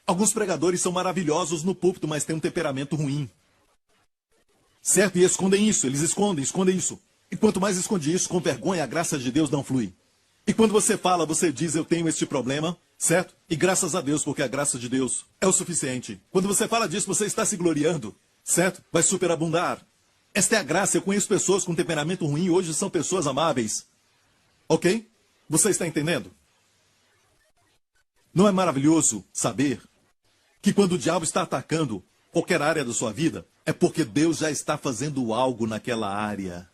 Alguns pregadores são maravilhosos no púlpito, mas têm um temperamento ruim. Certo? E escondem isso, eles escondem isso. E quanto mais esconde isso, com vergonha, a graça de Deus não flui. E quando você fala, você diz, eu tenho este problema, certo? E graças a Deus, porque a graça de Deus é o suficiente. Quando você fala disso, você está se gloriando, certo? Vai superabundar. Esta é a graça. Eu conheço pessoas com temperamento ruim, hoje são pessoas amáveis. Ok? Você está entendendo? Não é maravilhoso saber que quando o diabo está atacando qualquer área da sua vida, é porque Deus já está fazendo algo naquela área.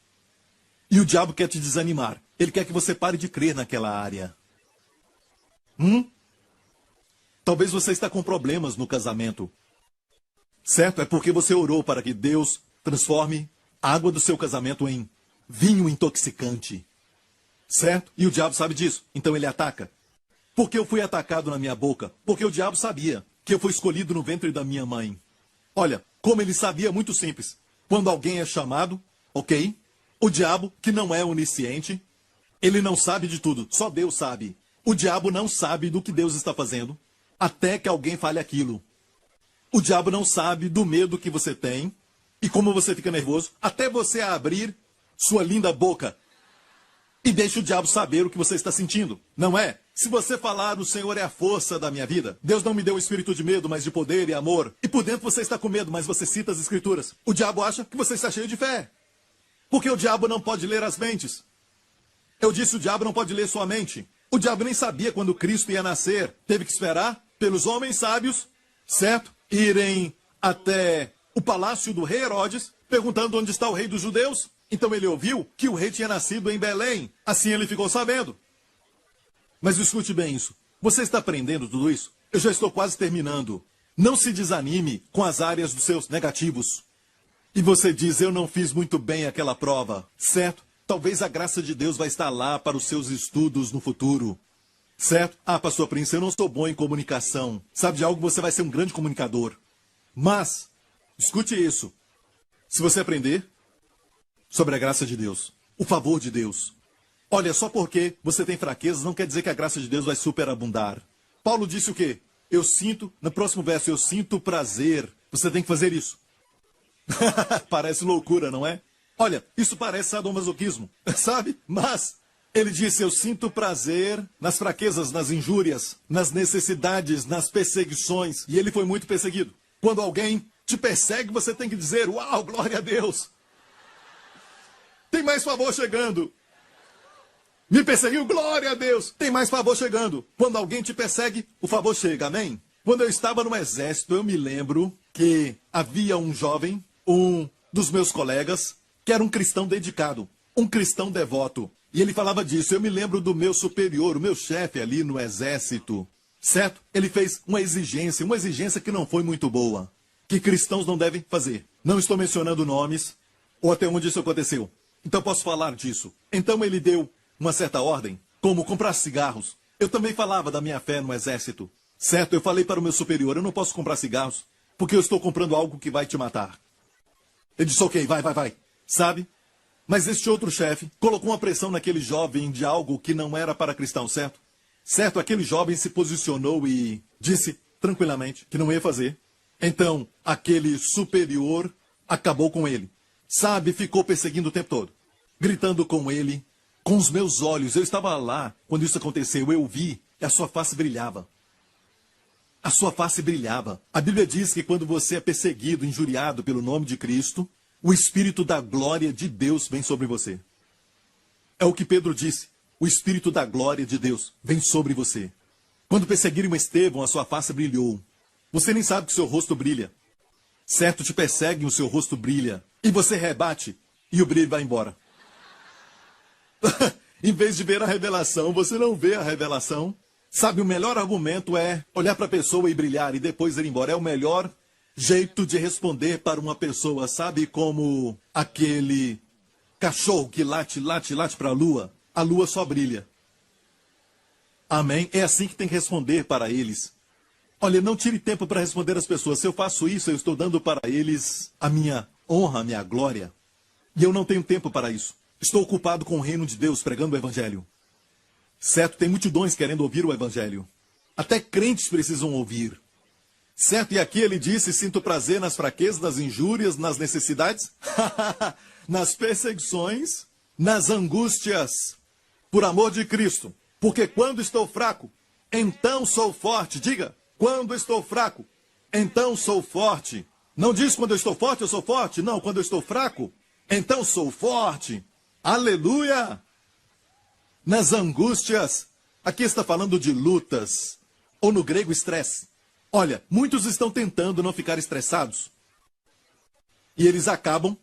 E o diabo quer te desanimar. Ele quer que você pare de crer naquela área. Talvez você está com problemas no casamento. Certo? É porque você orou para que Deus transforme a água do seu casamento em vinho intoxicante. Certo? E o diabo sabe disso. Então ele ataca. Porque eu fui atacado na minha boca? Porque o diabo sabia que eu fui escolhido no ventre da minha mãe. Olha, como ele sabia, é muito simples. Quando alguém é chamado, ok? O diabo, que não é onisciente, ele não sabe de tudo, só Deus sabe. O diabo não sabe do que Deus está fazendo, até que alguém fale aquilo. O diabo não sabe do medo que você tem, e como você fica nervoso, até você abrir sua linda boca. E deixa o diabo saber o que você está sentindo, não é? Se você falar, o Senhor é a força da minha vida, Deus não me deu o espírito de medo, mas de poder e amor, e por dentro você está com medo, mas você cita as escrituras, o diabo acha que você está cheio de fé. Porque o diabo não pode ler as mentes. Eu disse, o diabo não pode ler sua mente. O diabo nem sabia quando Cristo ia nascer. Teve que esperar pelos homens sábios, certo? Irem até o palácio do rei Herodes, perguntando onde está o rei dos judeus. Então ele ouviu que o rei tinha nascido em Belém. Assim ele ficou sabendo. Mas escute bem isso. Você está aprendendo tudo isso? Eu já estou quase terminando. Não se desanime com as áreas dos seus negativos. E você diz, eu não fiz muito bem aquela prova, certo? Talvez a graça de Deus vai estar lá para os seus estudos no futuro, certo? Ah, pastor Prince, eu não sou bom em comunicação. Sabe de algo? Você vai ser um grande comunicador. Mas, escute isso. Se você aprender sobre a graça de Deus, o favor de Deus. Olha, só porque você tem fraquezas não quer dizer que a graça de Deus vai superabundar. Paulo disse o quê? Eu sinto, no próximo verso, eu sinto prazer. Você tem que fazer isso. Parece loucura, não é? Olha, isso parece sadomasoquismo, sabe? Mas ele disse, eu sinto prazer nas fraquezas, nas injúrias, nas necessidades, nas perseguições. E ele foi muito perseguido. Quando alguém te persegue, você tem que dizer, uau, glória a Deus. Tem mais favor chegando. Me perseguiu, glória a Deus. Tem mais favor chegando. Quando alguém te persegue, o favor chega, amém? Quando eu estava no exército, eu me lembro que havia um jovem, um dos meus colegas, que era um cristão dedicado, um cristão devoto. E ele falava disso. Eu me lembro do meu superior, o meu chefe ali no exército, certo? Ele fez uma exigência que não foi muito boa, que cristãos não devem fazer. Não estou mencionando nomes, ou até onde isso aconteceu. Então posso falar disso. Então ele deu uma certa ordem, como comprar cigarros. Eu também falava da minha fé no exército, certo? Eu falei para o meu superior, eu não posso comprar cigarros, porque eu estou comprando algo que vai te matar. Ele disse, ok, vai, sabe? Mas este outro chefe colocou uma pressão naquele jovem de algo que não era para cristão, certo? Certo, aquele jovem se posicionou e disse tranquilamente que não ia fazer. Então, aquele superior acabou com ele. Sabe, ficou perseguindo o tempo todo. Gritando com ele, com os meus olhos. Eu estava lá quando isso aconteceu, eu vi e a sua face brilhava. A sua face brilhava. A Bíblia diz que quando você é perseguido, injuriado pelo nome de Cristo, o Espírito da glória de Deus vem sobre você. É o que Pedro disse. O Espírito da glória de Deus vem sobre você. Quando perseguiram Estevão, a sua face brilhou. Você nem sabe que o seu rosto brilha. Certo, te perseguem, o seu rosto brilha. E você rebate, e o brilho vai embora. Em vez de ver a revelação, você não vê a revelação. Sabe, o melhor argumento é olhar para a pessoa e brilhar e depois ir embora. É o melhor jeito de responder para uma pessoa. Sabe, como aquele cachorro que late para a lua só brilha. Amém? É assim que tem que responder para eles. Olha, não tire tempo para responder às pessoas. Se eu faço isso, eu estou dando para eles a minha honra, a minha glória. E eu não tenho tempo para isso. Estou ocupado com o reino de Deus, pregando o evangelho. Certo, tem multidões querendo ouvir o evangelho. Até crentes precisam ouvir. Certo? E aqui ele disse, sinto prazer nas fraquezas, nas injúrias, nas necessidades, nas perseguições, nas angústias, por amor de Cristo. Porque quando estou fraco, então sou forte. Diga, quando estou fraco, então sou forte. Não diz quando eu estou forte, eu sou forte. Não, quando eu estou fraco, então sou forte. Aleluia! Nas angústias, aqui está falando de lutas, ou no grego estresse. Olha, muitos estão tentando não ficar estressados. E eles acabam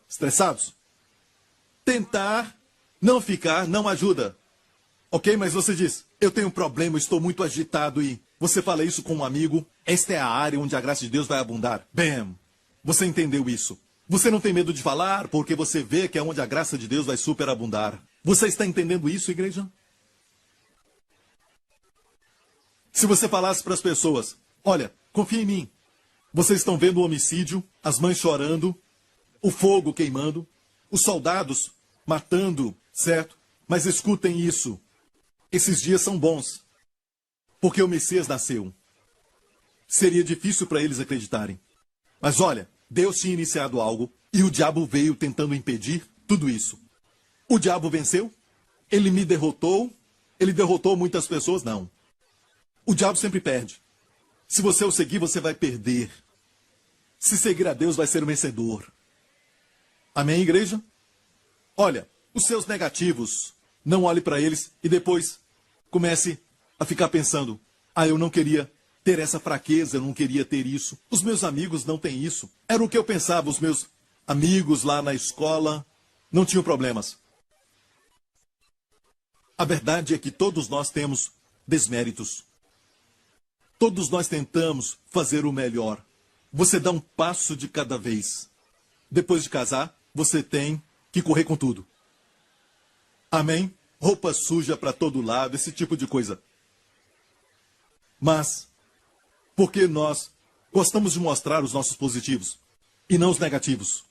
estressados. Tentar não ficar não ajuda. Ok, mas você diz, eu tenho um problema, estou muito agitado e você fala isso com um amigo. Esta é a área onde a graça de Deus vai abundar. Bam! Você entendeu isso. Você não tem medo de falar porque você vê que é onde a graça de Deus vai superabundar. Você está entendendo isso, igreja? Se você falasse para as pessoas, olha, confia em mim. Vocês estão vendo o homicídio, as mães chorando, o fogo queimando, os soldados matando, certo? Mas escutem isso. Esses dias são bons, porque o Messias nasceu. Seria difícil para eles acreditarem. Mas olha, Deus tinha iniciado algo e o diabo veio tentando impedir tudo isso. O diabo venceu? Ele me derrotou? Ele derrotou muitas pessoas? Não. O diabo sempre perde. Se você o seguir, você vai perder. Se seguir a Deus, vai ser o vencedor. Amém, igreja? Olha, os seus negativos, não olhe para eles e depois comece a ficar pensando, eu não queria ter essa fraqueza, eu não queria ter isso. Os meus amigos não têm isso. Era o que eu pensava, os meus amigos lá na escola não tinham problemas. A verdade é que todos nós temos desméritos. Todos nós tentamos fazer o melhor. Você dá um passo de cada vez. Depois de casar, você tem que correr com tudo. Amém? Roupa suja para todo lado, esse tipo de coisa. Mas, porque nós gostamos de mostrar os nossos positivos e não os negativos?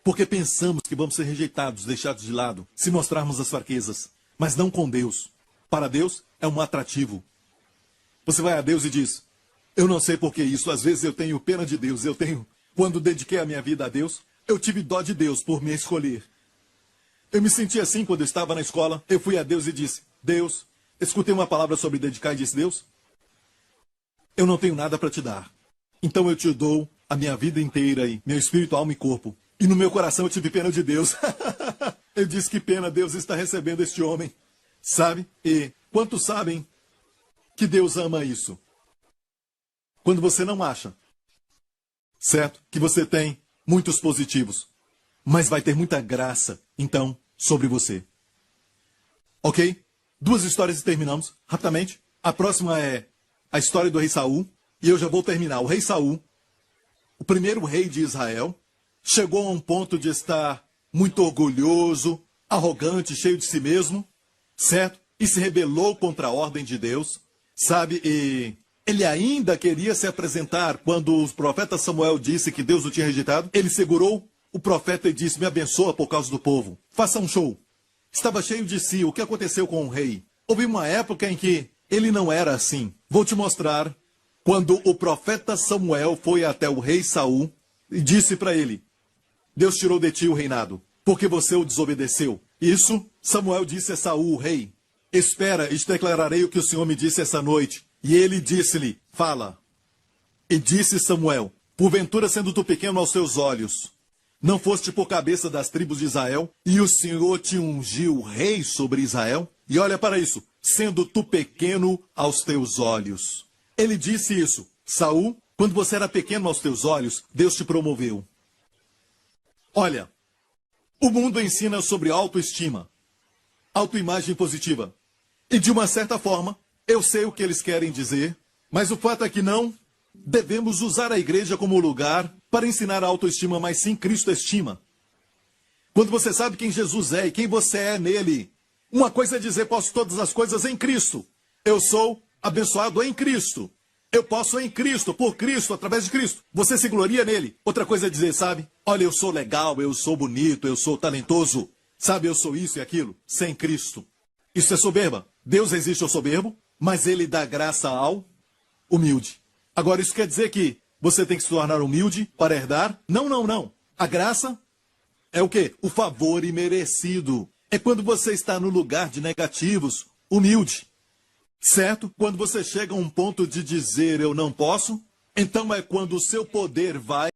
Porque pensamos que vamos ser rejeitados, deixados de lado, se mostrarmos as fraquezas. Mas não com Deus. Para Deus é um atrativo. Você vai a Deus e diz, eu não sei por que isso, às vezes eu tenho pena de Deus, quando dediquei a minha vida a Deus, eu tive dó de Deus por me escolher. Eu me senti assim quando eu estava na escola, eu fui a Deus e disse, Deus, escutei uma palavra sobre dedicar e disse, Deus, eu não tenho nada para te dar, então eu te dou a minha vida inteira e meu espírito, alma e corpo. E no meu coração eu tive pena de Deus. Eu disse, que pena, Deus está recebendo este homem, sabe? E quantos sabem que Deus ama isso? Quando você não acha, certo? Que você tem muitos positivos, mas vai ter muita graça, então, sobre você. Ok? 2 histórias e terminamos, rapidamente. A próxima é a história do rei Saul, e eu já vou terminar. O rei Saul, o primeiro rei de Israel, chegou a um ponto de estar muito orgulhoso, arrogante, cheio de si mesmo, certo? E se rebelou contra a ordem de Deus. Sabe, e ele ainda queria se apresentar quando o profeta Samuel disse que Deus o tinha rejeitado. Ele segurou o profeta e disse, me abençoa por causa do povo. Faça um show. Estava cheio de si. O que aconteceu com o rei? Houve uma época em que ele não era assim. Vou te mostrar quando o profeta Samuel foi até o rei Saul e disse para ele, Deus tirou de ti o reinado, porque você o desobedeceu. Isso, Samuel disse a Saul, o rei. Espera, e te declararei o que o Senhor me disse essa noite. E ele disse-lhe, fala. E disse Samuel, porventura sendo tu pequeno aos seus olhos, não foste por cabeça das tribos de Israel, e o Senhor te ungiu rei sobre Israel? E olha para isso, sendo tu pequeno aos teus olhos. Ele disse isso, Saul, quando você era pequeno aos teus olhos, Deus te promoveu. Olha, o mundo ensina sobre autoestima, autoimagem positiva. E de uma certa forma, eu sei o que eles querem dizer, mas o fato é que não devemos usar a igreja como lugar para ensinar a autoestima, mas sim Cristo estima. Quando você sabe quem Jesus é e quem você é nele, uma coisa é dizer, posso todas as coisas em Cristo. Eu sou abençoado em Cristo. Eu posso em Cristo, por Cristo, através de Cristo. Você se gloria nele. Outra coisa é dizer, sabe? Olha, eu sou legal, eu sou bonito, eu sou talentoso. Sabe, eu sou isso e aquilo, sem Cristo. Isso é soberba. Deus resiste ao soberbo, mas ele dá graça ao humilde. Agora, isso quer dizer que você tem que se tornar humilde para herdar? Não, não, não. A graça é o quê? O favor imerecido. É quando você está no lugar de negativos, humilde. Certo? Quando você chega a um ponto de dizer eu não posso, então é quando o seu poder vai